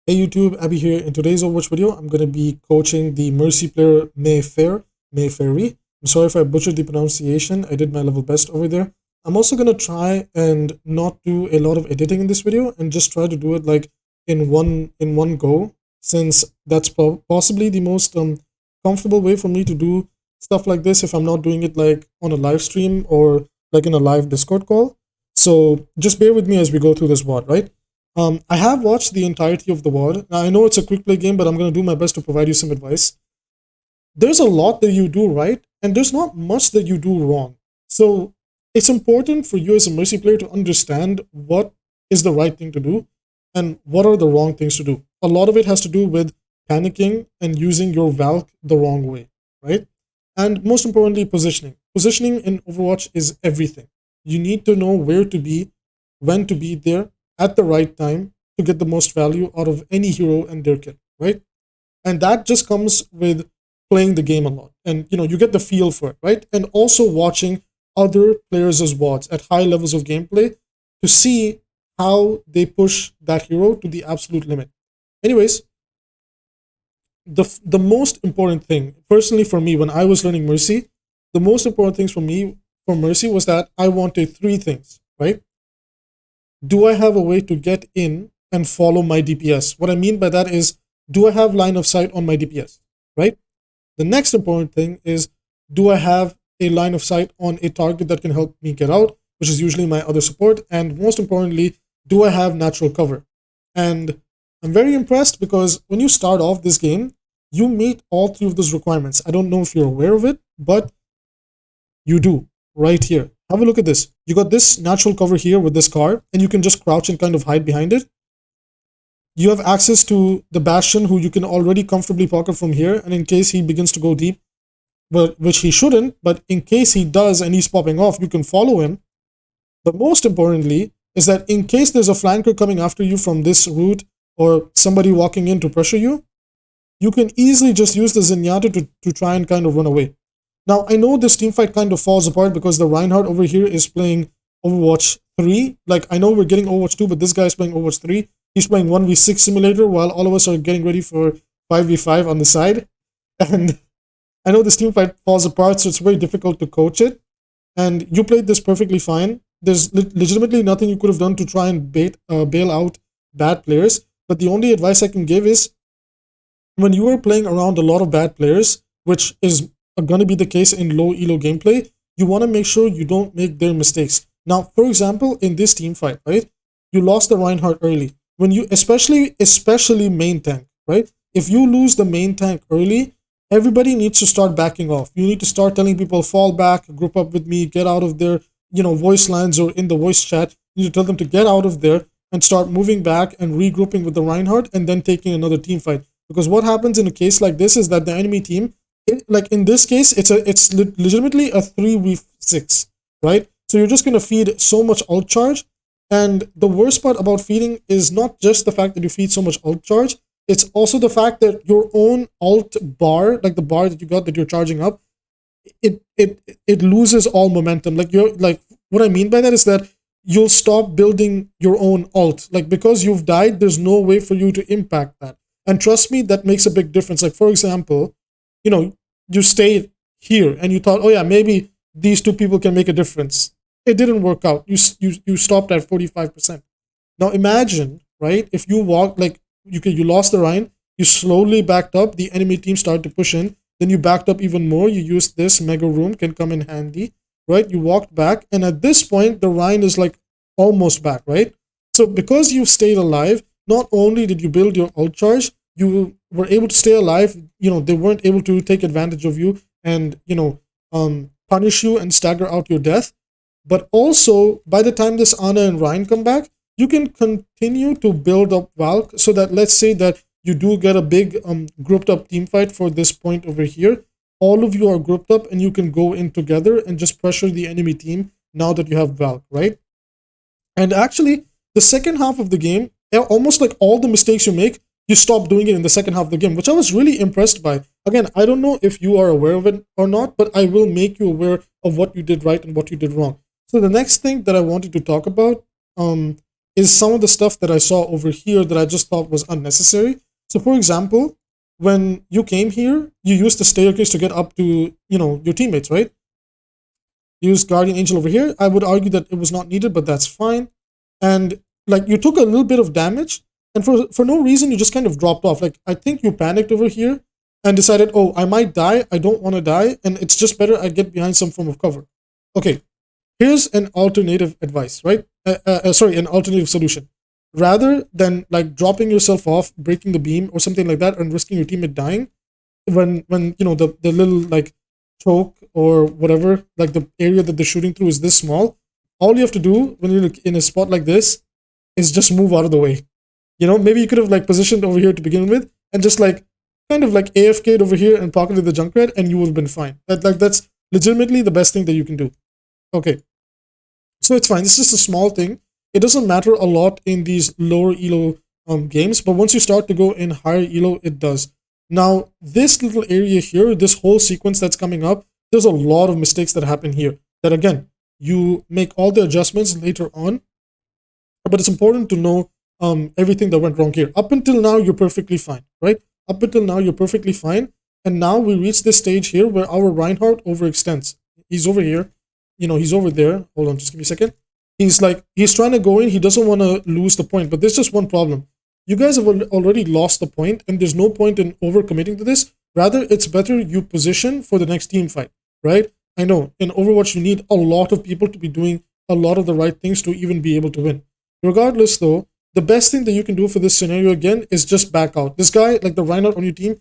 Hey YouTube, Abby here. In today's Overwatch video, I'm going to be coaching the Mercy player Mayfairy. I'm sorry if I butchered the pronunciation. I did my level best over there. I'm also going to try and not do a lot of editing in this video and just try to do it like in one go, since that's possibly the most comfortable way for me to do stuff like this if I'm not doing it like on a live stream or like in a live Discord call. So just bear with me as we go through this VOD, right? I have watched the entirety of the VOD. Now, I know it's a quick play game, but I'm going to do my best to provide you some advice. There's a lot that you do right, and there's not much that you do wrong. So it's important for you as a Mercy player to understand what is the right thing to do and what are the wrong things to do. A lot of it has to do with panicking and using your Valk the wrong way, right? And most importantly, positioning. Positioning in Overwatch is everything. You need to know where to be, when to be there, at the right time to get the most value out of any hero and their kit, right? And that just comes with playing the game a lot. And you get the feel for it, right? And also watching other players as VODs at high levels of gameplay to see how they push that hero to the absolute limit. Anyways, the most important thing, personally for me, when I was learning Mercy, the most important things for me for Mercy was that I wanted three things, right? Do I have a way to get in and follow my DPS? What I mean by that is, do I have line of sight on my DPS, right? The next important thing is, do I have a line of sight on a target that can help me get out, which is usually my other support? And most importantly, do I have natural cover? And I'm very impressed because when you start off this game, you meet all three of those requirements. I don't know if you're aware of it, but you do right here. Have a look at this. You got this natural cover here with this car, and you can just crouch and kind of hide behind it. You have access to the Bastion, who you can already comfortably pocket from here, and in case he begins to go deep, but which he shouldn't, but in case he does and he's popping off, you can follow him. But most importantly is that in case there's a flanker coming after you from this route or somebody walking in to pressure you, you can easily just use the Zenyatta to try and kind of run away. Now, I know this teamfight kind of falls apart because the Reinhardt over here is playing Overwatch 3. Like, I know we're getting Overwatch 2, but this guy is playing Overwatch 3. He's playing 1v6 simulator while all of us are getting ready for 5v5 on the side. And I know this teamfight falls apart, so it's very difficult to coach it. And you played this perfectly fine. There's legitimately nothing you could have done to try and bail out bad players. But the only advice I can give is, when you are playing around a lot of bad players, which is going to be the case in low elo gameplay, you want to make sure you don't make their mistakes. Now, for example, in this team fight, right, you lost the Reinhardt early. When you, especially main tank, right? If you lose the main tank early, everybody needs to start backing off. You need to start telling people, fall back, group up with me, get out of their, voice lines or in the voice chat. You need to tell them to get out of there and start moving back and regrouping with the Reinhardt and then taking another team fight. Because what happens in a case like this is that the enemy team, like in this case, it's legitimately a 3v6, right? So you're just going to feed so much ult charge. And the worst part about feeding is not just the fact that you feed so much ult charge, it's also the fact that your own ult bar, like the bar that you got that you're charging up, it loses all momentum. Like, what I mean by that is that you'll stop building your own ult. Like, because you've died, there's no way for you to impact that. And trust me, that makes a big difference. Like, for example, you stayed here and you thought, oh yeah, maybe these two people can make a difference. It didn't work out. You stopped at 45%. Now imagine, right, if you walked, like, you lost the Rhine, you slowly backed up, the enemy team started to push in, then you backed up even more, you used this mega room, can come in handy, right? You walked back, and at this point, the Rhine is like almost back, right? So because you stayed alive, not only did you build your ult charge, you were able to stay alive. They weren't able to take advantage of you and, punish you and stagger out your death. But also, by the time this Ana and Ryan come back, you can continue to build up Valk so that, let's say that you do get a big grouped up team fight for this point over here. All of you are grouped up and you can go in together and just pressure the enemy team now that you have Valk, right? And actually, the second half of the game, almost like all the mistakes you make, you stop doing it in the second half of the game, which I was really impressed by. Again, I don't know if you are aware of it or not, but I will make you aware of what you did right and what you did wrong. So the next thing that I wanted to talk about is some of the stuff that I saw over here that I just thought was unnecessary. So for example, when you came here, you used the staircase to get up to, your teammates, right? Use Guardian Angel over here. I would argue that it was not needed, but that's fine. And like you took a little bit of damage, and for no reason you just kind of dropped off. Like I think you panicked over here and decided, oh, I might die. I don't want to die, and it's just better I get behind some form of cover. Okay, here's an alternative advice, right? Sorry, an alternative solution. Rather than like dropping yourself off, breaking the beam or something like that, and risking your teammate dying, when the little like choke or whatever, like the area that they're shooting through is this small, all you have to do when you're in a spot like this is just move out of the way. Maybe you could have like positioned over here to begin with and just like kind of like AFK'd over here and pocketed the Junkrat, and you would have been fine. That's legitimately the best thing that you can do. Okay, so it's fine. It's just a small thing. It doesn't matter a lot in these lower elo games, but once you start to go in higher elo, it does. Now, this little area here, this whole sequence that's coming up, there's a lot of mistakes that happen here. That again, you make all the adjustments later on, but it's important to know everything that went wrong here. Up until now, you're perfectly fine, right? Up until now, you're perfectly fine. And now we reach this stage here where our Reinhardt overextends. He's over here. He's over there. Hold on, just give me a second. He's trying to go in. He doesn't want to lose the point, but there's just one problem. You guys have already lost the point, and there's no point in overcommitting to this. Rather, it's better you position for the next team fight, right? I know, in Overwatch, you need a lot of people to be doing a lot of the right things to even be able to win. Regardless, though, the best thing that you can do for this scenario, again, is just back out. This guy, like the Reinhardt on your team,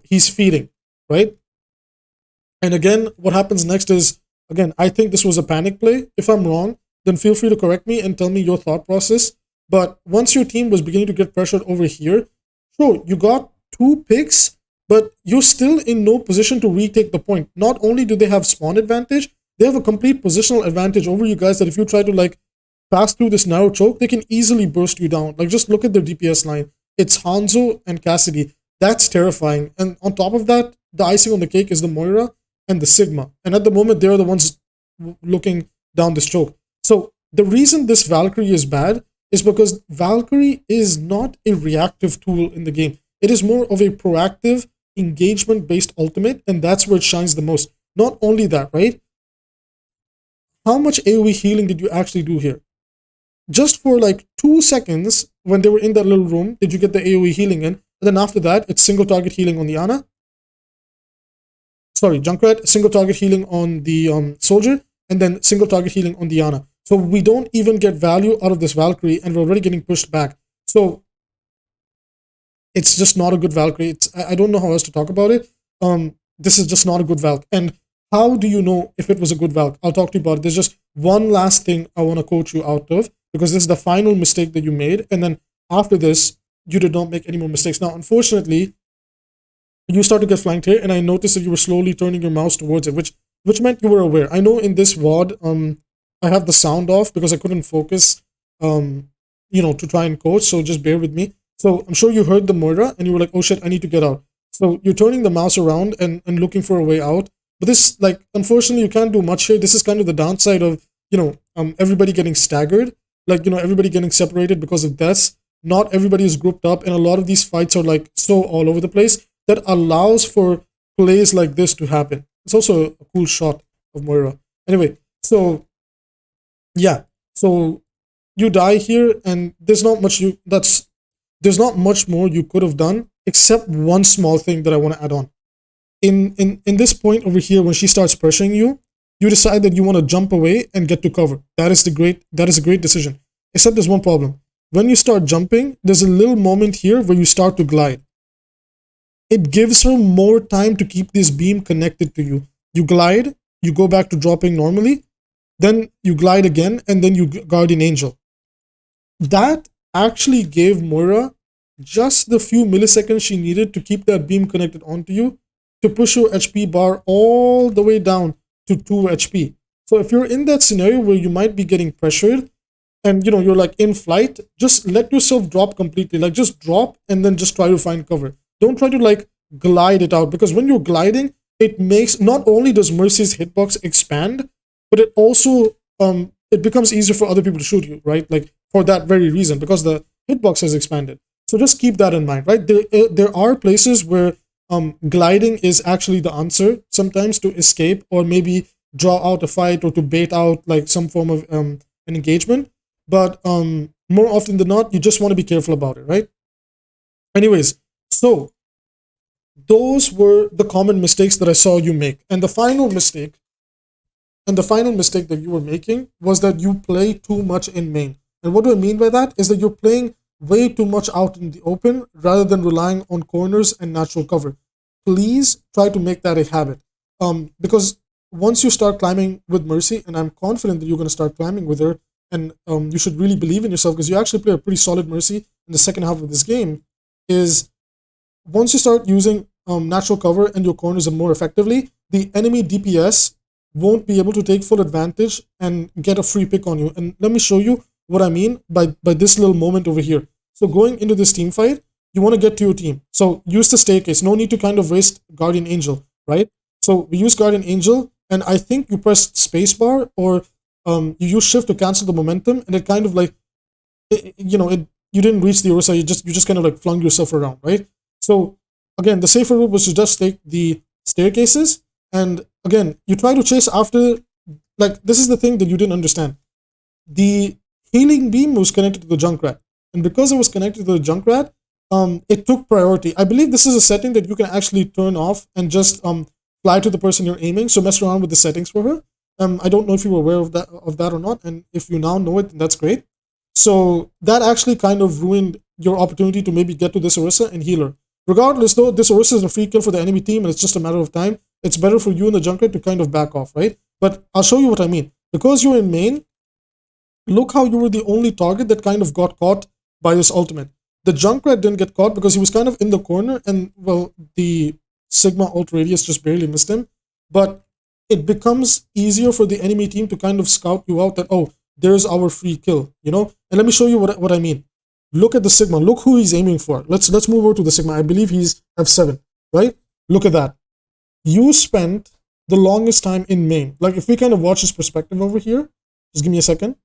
he's feeding, right? And again, what happens next is, again, I think this was a panic play. If I'm wrong, then feel free to correct me and tell me your thought process. But once your team was beginning to get pressured over here, sure, you got 2 picks, but you're still in no position to retake the point. Not only do they have spawn advantage, they have a complete positional advantage over you guys that if you try to like pass through this narrow choke, they can easily burst you down. Like just look at their DPS line. It's Hanzo and Cassidy. That's terrifying. And on top of that, the icing on the cake is the Moira and the Sigma. And at the moment, they're the ones looking down this choke. So the reason this Valkyrie is bad is because Valkyrie is not a reactive tool in the game. It is more of a proactive, engagement-based ultimate, and that's where it shines the most. Not only that, right? How much AoE healing did you actually do here? Just for like 2 seconds, when they were in that little room, did you get the AoE healing in? And then after that, it's single target healing on the Ana. Sorry, Junkrat, single target healing on the Soldier, and then single target healing on the Ana. So we don't even get value out of this Valkyrie, and we're already getting pushed back. So it's just not a good Valkyrie. I don't know how else to talk about it. This is just not a good Valk. And how do you know if it was a good Valk? I'll talk to you about it. There's just one last thing I want to coach you out of, because this is the final mistake that you made. And then after this, you did not make any more mistakes. Now, unfortunately, you start to get flanked here, and I noticed that you were slowly turning your mouse towards it, which meant you were aware. I know in this VOD, I have the sound off because I couldn't focus, to try and coach. So just bear with me. So I'm sure you heard the Moira and you were like, oh shit, I need to get out. So you're turning the mouse around and looking for a way out. But this, like, unfortunately, you can't do much here. This is kind of the downside of, everybody getting staggered. Like, everybody getting separated because of deaths. Not everybody is grouped up. And a lot of these fights are like so all over the place that allows for plays like this to happen. It's also a cool shot of Moira. Anyway, so yeah, so you die here, and there's not much more you could have done except one small thing that I want to add on. In this point over here, when she starts pressuring you, you decide that you want to jump away and get to cover. That is a great decision. Except there's one problem. When you start jumping, there's a little moment here where you start to glide. It gives her more time to keep this beam connected to you. You glide, you go back to dropping normally, then you glide again, and then you Guardian Angel. That actually gave Moira just the few milliseconds she needed to keep that beam connected onto you to push your HP bar all the way down to 2 HP. So if you're in that scenario where you might be getting pressured and you're like in flight, just let yourself drop completely. Like just drop and then just try to find cover. Don't try to like glide it out, because when you're gliding, it makes, not only does Mercy's hitbox expand, but it also it becomes easier for other people to shoot you, right? Like for that very reason, because the hitbox has expanded. So just keep that in mind, right? There are places where gliding is actually the answer sometimes to escape, or maybe draw out a fight, or to bait out like some form of an engagement. But more often than not, you just want to be careful about it, right? Anyways, so those were the common mistakes that I saw you make. And the final mistake that you were making was that you play too much in main. And what do I mean by that? Is that you're playing way too much out in the open rather than relying on corners and natural cover. Please try to make that a habit. Because once you start climbing with Mercy, and I'm confident that you're going to start climbing with her, and you should really believe in yourself, because you actually play a pretty solid Mercy in the second half of this game, is once you start using natural cover and your corners more effectively, the enemy DPS won't be able to take full advantage and get a free pick on you. And let me show you what I mean by this little moment over here. So going into this team fight, you want to get to your team. So use the staircase. No need to kind of waste Guardian Angel, right? So we use Guardian Angel, and I think you press spacebar, or you use shift to cancel the momentum, and it kind of like, you didn't reach the Orisa, you just kind of like flung yourself around, right? So again, the safer route was to just take the staircases, and again, you try to chase after, like, this is the thing that you didn't understand. The healing beam was connected to the Junkrat, and because it was connected to the Junkrat, it took priority. I believe this is a setting that you can actually turn off and just fly to the person you're aiming, so mess around with the settings for her. I don't know if you were aware of that or not, and if you now know it, then that's great. So that actually kind of ruined your opportunity to maybe get to this Orisa and heal her. Regardless though, this Orisa is a free kill for the enemy team, and it's just a matter of time. It's better for you and the Junkrat to kind of back off, right? But I'll show you what I mean. Because you're in main, look how you were the only target that kind of got caught by this ultimate. The Junkrat didn't get caught because he was kind of in the corner, and well, the Sigma ult radius just barely missed him. But it becomes easier for the enemy team to kind of scout you out that, oh, there's our free kill, And let me show you what I mean. Look at the Sigma. Look who he's aiming for. Let's move over to the Sigma. I believe he's F7, right? Look at that. You spent the longest time in main. Like, if we kind of watch his perspective over here, just give me a second.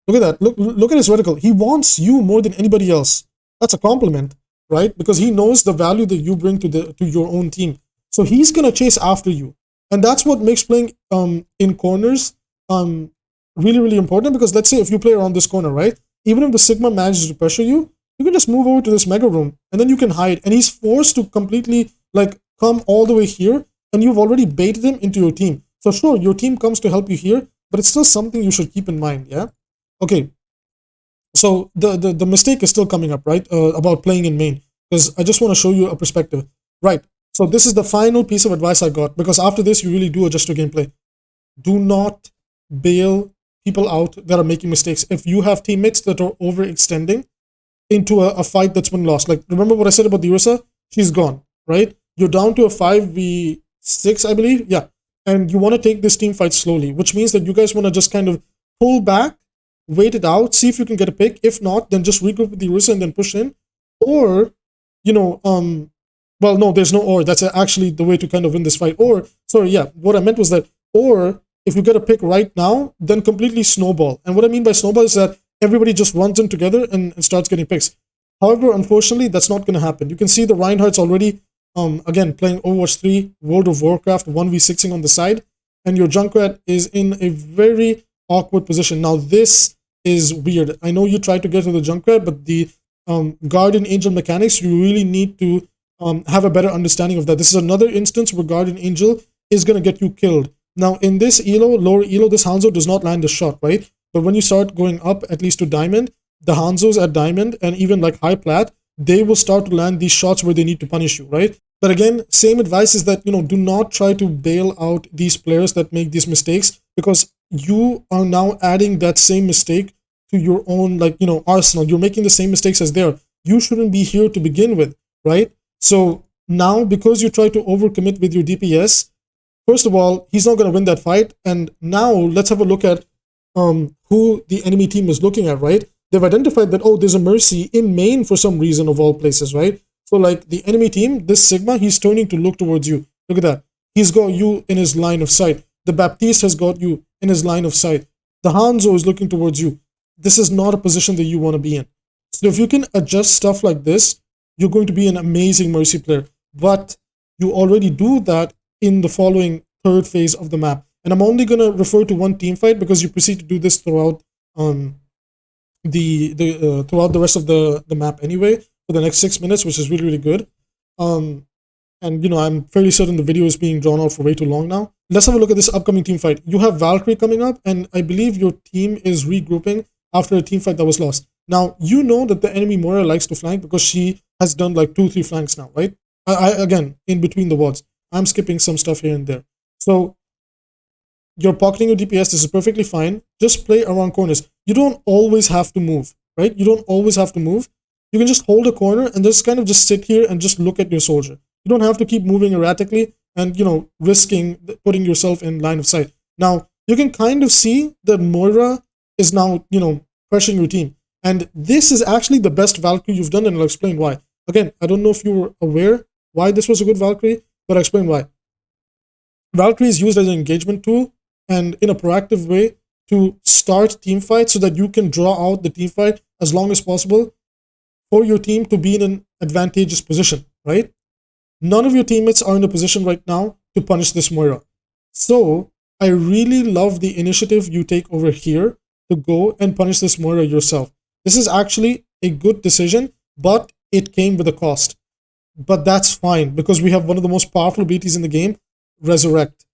Look at that. Look at his reticle. He wants you more than anybody else. That's a compliment, right? Because he knows the value that you bring to your own team. So he's gonna chase after you, and that's what makes playing in corners really, really important. Because let's say if you play around this corner, right? Even if the Sigma manages to pressure you, you can just move over to this mega room, and then you can hide. And he's forced to completely like come all the way here, and you've already baited him into your team. So sure, your team comes to help you here, but it's still something you should keep in mind, yeah? Okay, so the mistake is still coming up, right? About playing in main, because I just want to show you a perspective, right? So this is the final piece of advice I got, because after this, you really do adjust your gameplay. Do not bail people out that are making mistakes. If you have teammates that are overextending into a fight that's been lost, like remember what I said about the Ursa? She's gone, right? You're down to a 5v6, I believe, yeah. And you want to take this team fight slowly, which means that you guys want to just kind of pull back, wait it out, see if you can get a pick. If not, then just regroup with the Ursa and then push in. Or, well, no, there's no or. That's actually the way to kind of win this fight. Or, sorry, yeah, what I meant was that, or if you get a pick right now, then completely snowball. And what I mean by snowball is that everybody just runs in together and starts getting picks. However, unfortunately, that's not going to happen. You can see the Reinhardt's already, again, playing Overwatch 3, World of Warcraft, 1v6ing on the side. And your Junkrat is in a very awkward position. Now, this is weird. I know you tried to get to the Junkrat, but the Guardian Angel mechanics, you really need to have a better understanding of that. This is another instance where Guardian Angel is going to get you killed. Now, in this elo, lower elo, this Hanzo does not land a shot, right? But when you start going up, at least to Diamond, the Hanzos at Diamond and even like High Plat, they will start to land these shots where they need to punish you, right? But again, same advice is that, do not try to bail out these players that make these mistakes, because you are now adding that same mistake to your own, arsenal. You're making the same mistakes as they are. You shouldn't be here to begin with, right? So now, because you try to overcommit with your DPS, first of all, he's not going to win that fight. And now let's have a look at who the enemy team is looking at, right? They've identified that, oh, there's a Mercy in main for some reason of all places, right? So like the enemy team, this Sigma, he's turning to look towards you. Look at that. He's got you in his line of sight. The Baptiste has got you in his line of sight. The Hanzo is looking towards you. this is not a position that you want to be in. So if you can adjust stuff like this, you're going to be an amazing Mercy player. But you already do that in the following third phase of the map. And I'm only going to refer to one team fight because you proceed to do this throughout throughout the rest of the map anyway for the next 6 minutes, which is really, really good. And you know, I'm fairly certain the video is being drawn out for way too long now. Let's have a look at this upcoming team fight. You have Valkyrie coming up, and I believe your team is regrouping after a team fight that was lost. Now, you know that the enemy Moira likes to flank because she has done like 2-3 flanks now, right? Again, in between the wards. I'm skipping some stuff here and there. So, you're pocketing your DPS. This is perfectly fine. Just play around corners. You don't always have to move, right? You don't always have to move. You can just hold a corner and just kind of just sit here and just look at your soldier. You don't have to keep moving erratically and, you know, risking putting yourself in line of sight. Now, you can kind of see that Moira is now, you know, pressuring your team. And this is actually the best Valkyrie you've done, and I'll explain why. Again, I don't know if you were aware why this was a good Valkyrie, but I'll explain why. Valkyrie is used as an engagement tool and in a proactive way to start team fights so that you can draw out the team fight as long as possible for your team to be in an advantageous position, right? None of your teammates are in a position right now to punish this Moira. So I really love the initiative you take over here to go and punish this Moira yourself. This is actually a good decision, but it came with a cost. But that's fine because we have one of the most powerful abilities in the game, Resurrect.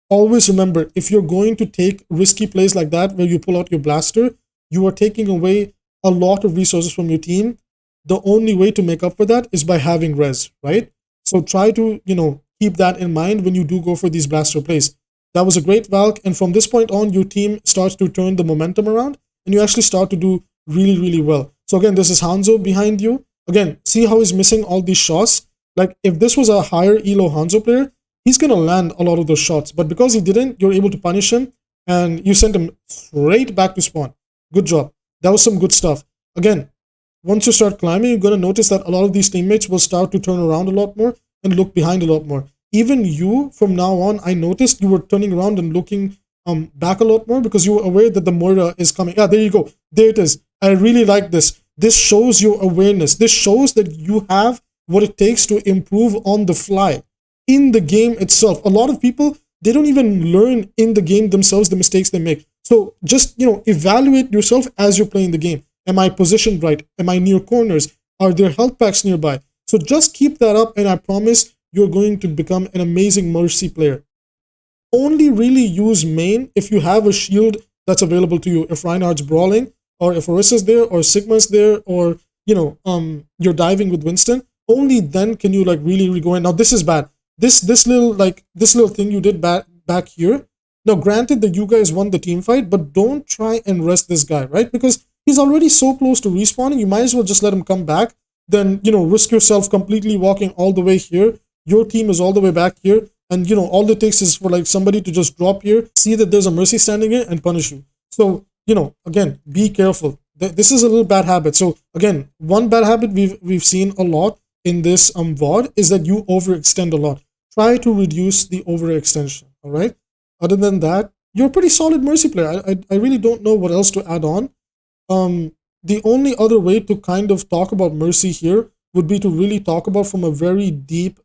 Always remember, if you're going to take risky plays like that where you pull out your blaster, you are taking away a lot of resources from your team. The only way to make up for that is by having res, right? So try to, you know, keep that in mind when you do go for these blaster plays. That was a great Valk, and from this point on, your team starts to turn the momentum around, and you actually start to do really, really well. So again, this is Hanzo behind you. Again, see how he's missing all these shots? Like, if this was a higher elo Hanzo player, he's going to land a lot of those shots. But because he didn't, you're able to punish him, and you sent him straight back to spawn. Good job. That was some good stuff. Again, once you start climbing, you're going to notice that a lot of these teammates will start to turn around a lot more and look behind a lot more. Even you, from now on, I noticed you were turning around and looking back a lot more because you were aware that the Moira is coming. Ah, there you go. There it is. I really like this. This shows your awareness. This shows that you have what it takes to improve on the fly in the game itself. A lot of people, they don't even learn in the game themselves the mistakes they make. So just, you know, evaluate yourself as you're playing the game. Am I positioned right? Am I near corners? Are there health packs nearby? So just keep that up, and I promise you're going to become an amazing Mercy player. Only really use main if you have a shield that's available to you. If Reinhardt's brawling, or if Orissa's there, or Sigma's there, or, you know, you're diving with Winston, only then can you like really go in. Now this is bad. This little thing you did back here. Now granted that you guys won the team fight, but don't try and rest this guy, right? Because he's already so close to respawning, you might as well just let him come back. Then, you know, risk yourself completely walking all the way here. Your team is all the way back here. And, you know, all it takes is for like somebody to just drop here, see that there's a Mercy standing here, and punish you. So, you know, again, be careful. This is a little bad habit. So again, one bad habit we've seen a lot in this VOD is that you overextend a lot. Try to reduce the overextension, all right? Other than that, you're a pretty solid Mercy player. I really don't know what else to add on. The only other way to kind of talk about Mercy here would be to really talk about from a very deep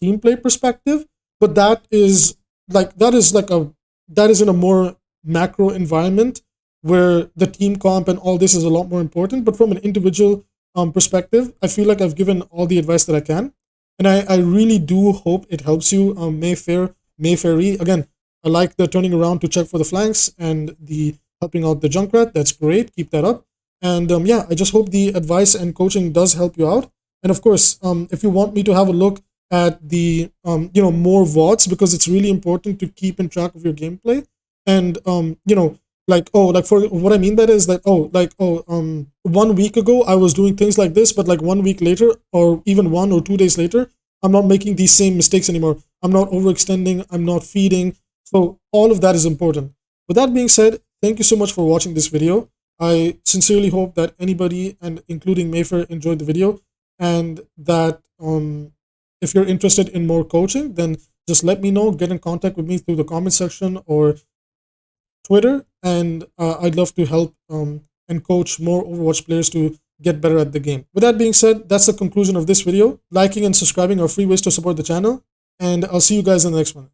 team play perspective, but that is in a more macro environment where the team comp and all this is a lot more important. But from an individual perspective, I feel like I've given all the advice that I can, and I really do hope it helps you, Mayfairy. Again, I like the turning around to check for the flanks and the helping out the Junkrat. That's great. Keep that up. And yeah, I just hope the advice and coaching does help you out. And of course, if you want me to have a look at the you know, more VODs, because it's really important to keep in track of your gameplay. And you know, like, oh, like, for what I mean by that is that, oh, like, oh, 1 week ago I was doing things like this, but like 1 week later, or even 1 or 2 days later, I'm not making these same mistakes anymore. I'm not overextending. I'm not feeding. So all of that is important. With that being said, thank you so much for watching this video. I sincerely hope that anybody, and including Mayfair, enjoyed the video, and that if you're interested in more coaching, then just let me know. Get in contact with me through the comment section, or Twitter, and I'd love to help and coach more Overwatch players to get better at the game. With that being said, that's the conclusion of this video. Liking and subscribing are free ways to support the channel, and I'll see you guys in the next one.